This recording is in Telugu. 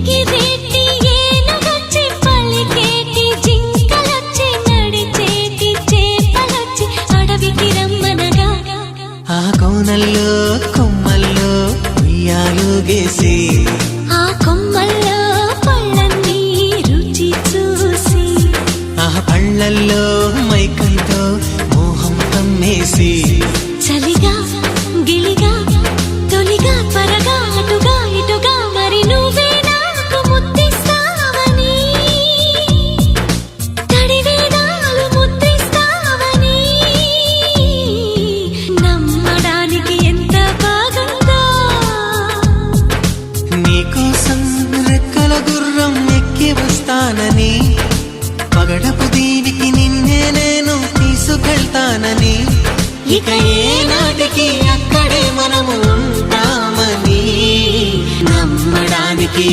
ఎగిరేటి ఏనుగొచ్చి పలికేటి జింకలొచ్చి నడిచేటి చేపలొచ్చి అడవికి రమ్మనగా ఆ కోనల్లో కొమ్మల్లో ఉయ్యాలుగేసి ఆ కొమ్మల్లో పళ్ళన్నీ రుచి చూసి ఆ పళ్ళల్లో మైకంతో మోహం కమ్మేసి చలిగా గిలిగా తొలిగా త్వరగా అటుగా ఇటుగా మరి నువ్వే నాకు ముద్దిస్తావని తడివేదాలు ముద్రిస్తావని నమ్మడానికి ఎంత బాగుందో నీకోసం రెక్కల గుర్రం ఎక్కి వస్తానని పగడపు దీవికి నిన్నే నేను తీసుకెళ్తానని ఇక ఏనాటికి అక్కడే మనము ఉంటామని నమ్మడానికి